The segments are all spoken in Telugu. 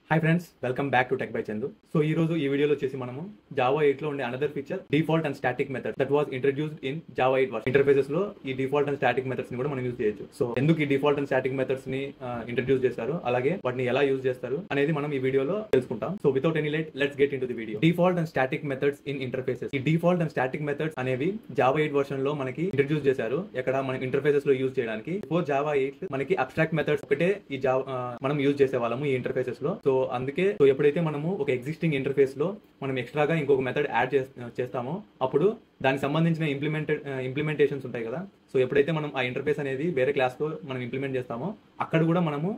Hi friends, welcome back to tech by Chandu. So ఈ రోజు ఈ వీడియోలో వచ్చేసి మనము జావా 8 లో ఉండే another feature default and static method that was introduced in Java 8 version. Interfaces లో ఈ డిఫాల్ట్ అండ్ స్టాటిక్ మెథడ్స్ ని కూడా మనం యూజ్ చేయొచ్చు. సో ఎందుకు ఈ డిఫాల్ట్ అండ్ స్టాటిక్ మెథడ్స్ ని ఇంట్రడ్యూస్ చేస్తారు, అలాగే వాటిని ఎలా యూజ్ చేస్తారు అనేది మనం ఈ వీడియోలో తెలుసుకుంటాం. So without any late let's get into the video. Default and static methods in interfaces. ఈ డిఫాల్ట్ అండ్ స్టాటిక్ మెథడ్స్ అనేవి జావా 8 వర్షన్ లో మనకి ఇంట్రడ్యూస్ చేశారు. ఎక్కడ మనం ఇంటర్ఫేసెస్ లో యూజ్ చేయడానికి. బిఫోర్ జావా 8 మనకి అబ్స్ట్రాక్ట్ మెథడ్స్ ఒకటే ఈ జావా మనం యూజ్ చేసే వాళ్ళము ఈ ఇంటర్ఫేసెస్ లో. సో అందుకే ఎప్పుడైతే మనము ఒక ఎగ్జిస్టింగ్ ఇంటర్ఫేస్ లో మనం ఎక్స్ట్రాగా ఇంకొక మెథడ్ యాడ్ చేస్తామో అప్పుడు దానికి సంబంధించిన ఇంప్లిమెంటేషన్స్ ఉంటాయి కదా. సో ఎప్పుడైతే మనం ఆ ఇంటర్ఫేస్ అనేది వేరే క్లాస్ లో మనం ఇంప్లిమెంట్ చేస్తామో అక్కడ కూడా మనము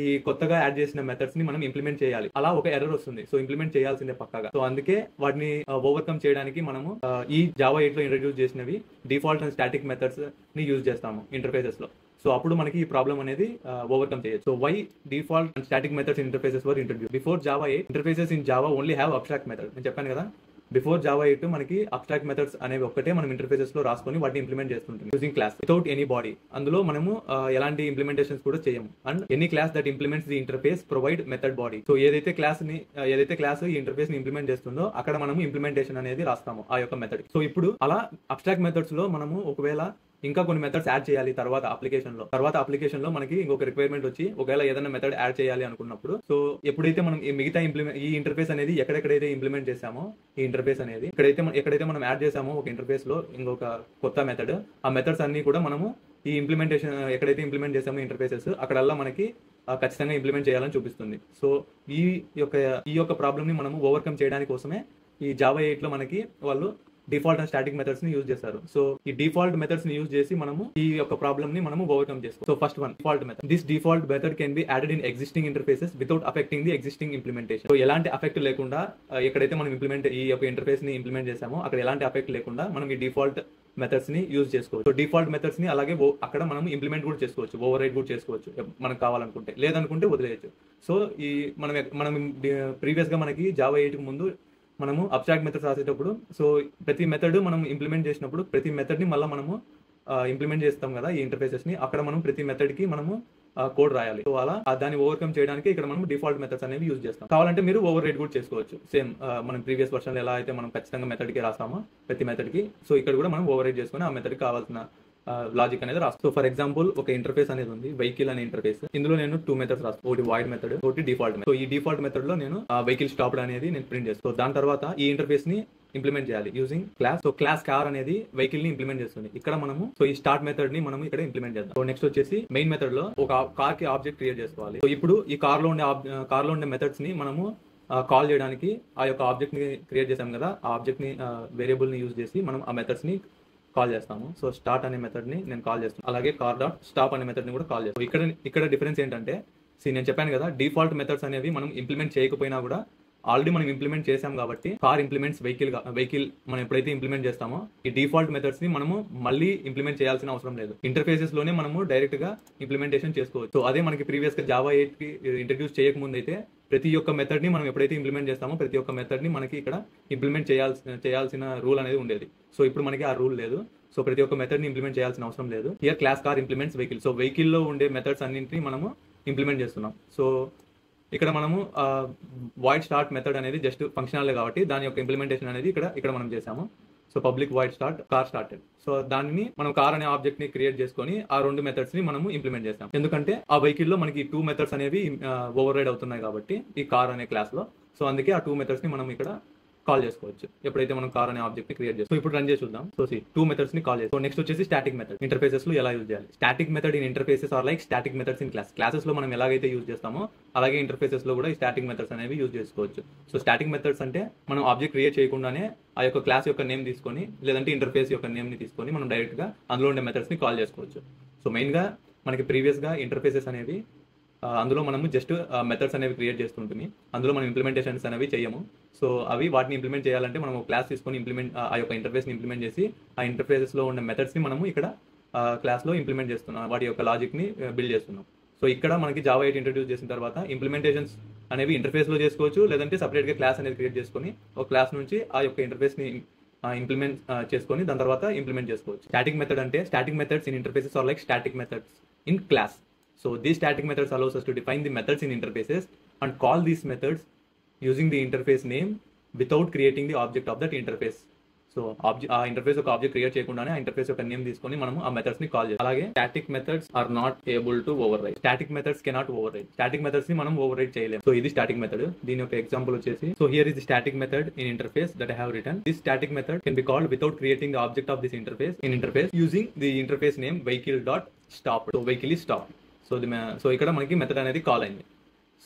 ఈ కొత్తగా యాడ్ చేసిన మెథడ్స్ ని మనం ఇంప్లిమెంట్ చేయాలి. అలా ఒక ఎర్రర్ వస్తుంది. సో ఇంప్లిమెంట్ చేయాల్సిందే పక్కాగా. సో అందుకే వాటిని ఓవర్కమ్ చేయడానికి మనము ఈ జావా 8 లో ఇంట్రడ్యూస్ చేసినవి డిఫాల్ట్ అండ్ స్టాటిక్ మెథడ్స్ ని యూజ్ చేస్తాము ఇంటర్ఫేసెస్ లో. సో అప్పుడు మనకి ఈ ప్రాబ్లం అనేది ఓవర్కమ్ చేయొచ్చు. So why default and static methods interfaces were introduce before Java 8. Interfaces in Java only have abstract method. నేను చెప్పాను కదా, బిఫోర్ జావా 8 మనకి అబ్స్ట్రాక్ట్ మెథడ్స్ అనేవి ఒక్కటే మనం ఇంటర్ఫేసెస్ లో రాసుకొని వాటిని ఇంప్లిమెంట్ చేస్తుంటాం using class without any body. అందులో మనము ఎలాంటి ఇంప్లిమెంటేషన్స్ కూడా చేయము. And any class that implements the interface provide method body. So ఏదైతే క్లాస్ ఈ ఇంటర్ఫేస్ ని ఇంప్లిమెంట్ చేస్తుందో అక్కడ మనము ఇంప్లిమెంటేషన్ అనేది రాస్తాము ఆ యొక్క మెథడ్. సో ఇప్పుడు అలా అబ్స్ట్రాక్ట్ మెథడ్స్ లో మనము ఒకవేళ ఇంకా కొన్ని మెథడ్స్ యాడ్ చేయాలి తర్వాత అప్లికేషన్ లో మనకి ఇంకొక రిక్వైర్మెంట్ వచ్చి ఒకవేళ ఏదైనా మెథడ్ యాడ్ చేయాలి అనుకున్నప్పుడు, సో ఎప్పుడైతే మనం ఈ మిగతా ఈ ఇంటర్ఫేస్ అనేది ఎక్కడెక్కడైతే ఇంప్లిమెంట్ చేసామో ఈ ఇంటర్ఫేస్ అనేది ఎక్కడైతే మనం యాడ్ చేసామో ఒక ఇంటర్ఫేస్ లో ఇంకొక కొత్త మెథడ్, ఆ మెథడ్స్ అన్ని కూడా మనము ఈ ఇంప్లిమెంటేషన్ ఎక్కడైతే ఇంప్లిమెంట్ చేసామో ఇంటర్ఫేసెస్ అక్కడల్లా మనకి ఖచ్చితంగా ఇంప్లిమెంట్ చేయాలని చూపిస్తుంది. సో ఈ యొక్క ప్రాబ్లమ్ ని మనము ఓవర్కమ్ చేయడానికి కోసమే ఈ జావా 8 లో మనకి వాళ్ళు డిఫాల్ట్ అండ్ స్టాటిక్ మెథడ్స్ ని యూజ్ చేస్తారు. సో ఈ డిఫాల్ట్ మెథడ్స్ ని యూజ్ చేసి మనము ఈ యొక్క ప్రాబ్లమ్ ని మనము ఓవర్కమ్ చేసుకో. So first one, default method. This default method can be added in existing interfaces without affecting the existing implementation. So ఎలాంటి అఫెక్ట్ లేకుండా ఎక్కడైతే మనం ఈ యొక్క ఇంటర్ఫేస్ ని ఇంప్లిమెంట్ చేసామో అక్కడ ఎలాంటి అఫెక్ట్ లేకుండా మనం ఈ డిఫాల్ట్ మెథడ్స్ ని యూజ్ చేసుకోవచ్చు. సో డిఫాల్ట్ మెథడ్స్ ని అలాగే అక్కడ మనం ఇంప్లిమెంట్ కూడా చేసుకోవచ్చు, ఓవర్ రైడ్ కూడా చేసుకోవచ్చు మనకు కావాలనుకుంటే. లేదనుకుంటే వదిలేయచ్చు. సో ఈ మనం ప్రీవియస్ గా మనకి జావా 8 కు ముందు మనము అబ్స్ట్రాక్ట్ మెథడ్స్ రాసేటప్పుడు, సో ప్రతి మెథడ్ మనం ఇంప్లిమెంట్ చేసినప్పుడు ప్రతి మెథడ్ ని మళ్ళీ మనము ఇంప్లిమెంట్ చేస్తాం కదా ఈ ఇంటర్ఫేసెస్ ని. అక్కడ మనం ప్రతి మెథడ్ కి మనము కోడ్ రాయాలి. సో అలా దాన్ని ఓవర్కమ్ చేయడానికి ఇక్కడ మనం డిఫాల్ట్ మెథడ్స్ అనేవి యూజ్ చేస్తాం. కావాలంటే మీరు ఓవర్ రైడ్ కూడా చేసుకోవచ్చు. సేమ్ మనం ప్రీవియస్ వర్షన్ లో ఎలా అయితే మనం ఖచ్చితంగా మెథడ్ కి రాస్తామో ప్రతి మెథడ్ కి, సో ఇక్కడ కూడా మనం ఓవర్ రైడ్ చేసుకుని ఆ మెథడ్ కి కావాల్సిన లాజిక్ అనేది రాస్తాం. సో ఫర్ ఎగ్జాంపుల్ ఒక ఇంటర్ఫేస్ అనేది ఉంది, వెహికల్ అనే ఇంటర్ఫేస్. ఇందులో నేను 2 మెథడ్స్ రాస్తాను, ఒకటి వాయిడ్ మెథడ్, ఒకటి డిఫాల్ట్ మెథడ్. సో ఈ డిఫాల్ట్ మెథడ్ లో నేను వెహికల్ స్టాప్డ్ అనేది నేను ప్రింట్ చేస్తాను. సో దాని తర్వాత ఈ ఇంటర్ఫేస్ ని ఇంప్లిమెంట్ చేయాలి using class. So class car అనేది వెహికల్ ని ఇంప్లిమెంట్ చేస్తుంది. ఇక్కడ మనము సో ఈ స్టార్ట్ మెథడ్ ని మనం ఇక్కడ ఇంప్లిమెంట్ చేద్దాం. సో నెక్స్ట్ వచ్చేసి మెయిన్ మెథడ్ లో ఒక కార్ కి ఆబ్జెక్ట్ క్రియేట్ చేసుకోవాలి. సో ఇప్పుడు ఈ కార్ లో ఉండే మెథడ్స్ ని మనము కాల్ చేయడానికి ఆ యొక్క ఆబ్జెక్ట్ ని క్రియేట్ చేసాం కదా, ఆ ఆబ్జెక్ట్ ని వేరియబుల్ ని యూజ్ చేసి మనం ఆ మెథడ్స్ ని కాల్ చేస్తాము. సో స్టార్ట్ అనే మెథడ్ ని నేను కాల్ చేస్తాను, అలాగే కార్ డాట్ స్టాప్ అనే మెథడ్ ని కూడా కాల్ చేస్తాను. ఇక్కడ డిఫరెన్స్ ఏంటంటే, నేను చెప్పాను కదా డిఫాల్ట్ మెథడ్స్ అనేవి మనం ఇంప్లిమెంట్ చేయకపోయినా కూడా ఆల్రెడీ మనం ఇంప్లిమెంట్ చేసాం కాబట్టి కార్ ఇంప్లిమెంట్స్ వెహికల్ మనం ఎప్పుడైతే ఇంప్లిమెంట్ చేస్తామో ఈ డిఫాల్ట్ మెథడ్స్ ని మనము మళ్ళీ ఇంప్లిమెంట్ చేయాల్సిన అవసరం లేదు. ఇంటర్ఫేసెస్ లోనే మనము డైరెక్ట్ గా ఇంప్లిమెంటేషన్ చేసుకోవచ్చు. సో అదే మనకి ప్రీవియస్ గా జావా 8 కి ఇంట్రడ్యూస్ చేయకముందు అయితే ప్రతి ఒక్క మెథడ్ ని మనం ఎప్పుడైతే ఇంప్లిమెంట్ చేస్తామో ప్రతి ఒక్క మెథడ్ ని మనకి ఇక్కడ ఇంప్లిమెంట్ చేయాల్సిన రూల్ అనేది ఉండేది. సో ఇప్పుడు మనకి ఆ రూల్ లేదు. సో ప్రతి ఒక్క మెథడ్ ని ఇంప్లిమెంట్ చేయాల్సిన అవసరం లేదు. Here class car implements vehicle. So vehicle లో ఉండే మెథడ్స్ అన్నింటినీ మనము ఇంప్లిమెంట్ చేస్తున్నాం. సో ఇక్కడ మనము వాయిడ్ స్టార్ట్ మెథడ్ అనేది జస్ట్ ఫంక్షనల్ కాబట్టి దాని యొక్క ఇంప్లిమెంటేషన్ అనేది ఇక్కడ మనం చేసాము. So public void start car started. So దాన్ని మనం కార్ అనే ఆబ్జెక్ట్ ని క్రియేట్ చేసుకొని ఆ 2 మెథడ్స్ ని మనము ఇంప్లిమెంట్ చేస్తాం. ఎందుకంటే ఆ వెహికల్ లో మనకి 2 మెథడ్స్ అనేవి ఓవర్ రైడ్ అవుతున్నాయి కాబట్టి ఈ కార్ అనే క్లాస్ లో. సో అందుకే ఆ 2 మెథడ్స్ ని మనం ఇక్కడ కాల్ చేసుకోవచ్చు ఎప్పుడైతే మనం కార్ అనే ఆబ్జెక్ట్ ని క్రియేట్ చేస్తాం. ఇప్పుడు రన్ చేసి చూద్దాం. సో 2 మెథడ్స్ ని కాల్ చేస్తాం. సో నెక్స్ట్ వచ్చేసి స్టాటిక్ మెథడ్. ఇంటర్ఫేసెస్ లో ఎలా యూజ్ చేయాలి. Static method in interfaces are like static methods in classes లో మనం ఎలాగైతే యూజ్ చేస్తామో అలాగే ఇంటర్ఫేసెస్ లో కూడా ఈ స్టాటిక్ మెథడ్స్ అనేవి యూజ్ చేసుకోవచ్చు. సో స్టాటిక్ మెథడ్స్ అంటే మనం ఆబ్జెక్ట్ క్రియేట్ చేయకుండానే ఆ యొక్క క్లాస్ యొక్క నేమ్ తీసుకొని లేదంటే ఇంటర్ఫేస్ యొక్క నేమ్ ని తీసుకొని మనం డైరెక్ట్ గా అందులో ఉండే మెథడ్స్ ని కాల్ చేసుకోవచ్చు. సో మెయిన్ గా మనకి ప్రీవియస్ గా ఇంటర్ఫేసెస్ అనేవి అందులో మనము జస్ట్ మెథడ్స్ అనేవి క్రియేట్ చేస్తుంటుంది. అందులో మనం ఇంప్లిమెంటేషన్స్ అనేవి చేయము. సో వాటిని ఇంప్లిమెంట్ చేయాలంటే మనం క్లాస్ తీసుకొని ఆ యొక్క ఇంటర్ఫేస్ ని ఇంప్లిమెంట్ చేసి ఆ ఇంటర్ఫేసెస్ లో ఉన్న మెథడ్స్ ని మనము ఇక్కడ క్లాస్ లో ఇంప్లిమెంట్ చేస్తున్నాం, వాటి యొక్క లాజిక్ ని బిల్డ్ చేస్తున్నాం. సో ఇక్కడ మనకి జావా 8 ఇంట్రడ్యూస్ చేసిన తర్వాత ఇంప్లిమెంటేషన్స్ అనేవి ఇంటర్ఫేస్ లో చేసుకోవచ్చు, లేదంటే సపరేట్ గా క్లాస్ అనేది క్రియేట్ చేసుకొని ఒక క్లాస్ నుంచి ఆ యొక్క ఇంటర్ఫేస్ ని ఇంప్లిమెంట్ చేసుకొని దాని తర్వాత ఇంప్లిమెంట్ చేసుకోవచ్చు. స్టాటిక్ మెథడ్ అంటే static methods in interfaces are like static methods in class. So these static methods allows us to define the methods in interfaces and call these methods using the interface name without creating the object of that interface. So ఆ ఇంటర్ఫేస్ ఒక ఆబ్జెక్ట్ క్రియేట్ చేయకుండానే ఆ ఇంటర్ఫేస్ యొక్క నేమ్ తీసుకొని మనం ఆ మెథడ్స్ ని కాల్ చేయాలి. అలాగే static methods are not able to override. Static methods cannot override. Static methods ని మనం ఓవర్ రైట్ చేయలేము. సో ఇది స్టాటిక్ మెథడ్. దీని యొక్క ఎగ్జాంపుల్ వచ్చేసి, so here is the static method in interface that I have written. This static method can be called without creating the object of this interface in interface using the interface name vehicle dot stop. So vehicle ఈ స్టాప్. సో ఇక్కడ మనకి మెథడ్ అనేది కాల్ అయింది.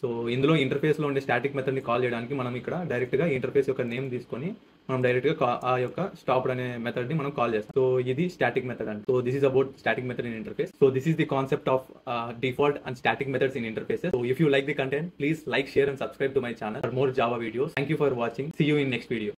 సో ఇందులో ఇంటర్ఫేస్ లో ఉండే స్టాటిక్ మెథడ్ ని కాల్ చేయడానికి మనం ఇక్కడ డైరెక్ట్ గా ఇంటర్ఫేస్ యొక్క నేమ్ తీసుకొని మనం డైరెక్ట్ గా ఆ యొక్క స్టాప్ అనే మెథడ్ ని మనం కాల్ చేస్తాం. సో ఇది స్టాటిక్ మెథడ్ అండి. So this is about static method in interface. So this is the concept of default and static methods in interfaces. So if you like the content, please like, share and subscribe to my channel for more Java videos. Thank you for watching. See you in next video.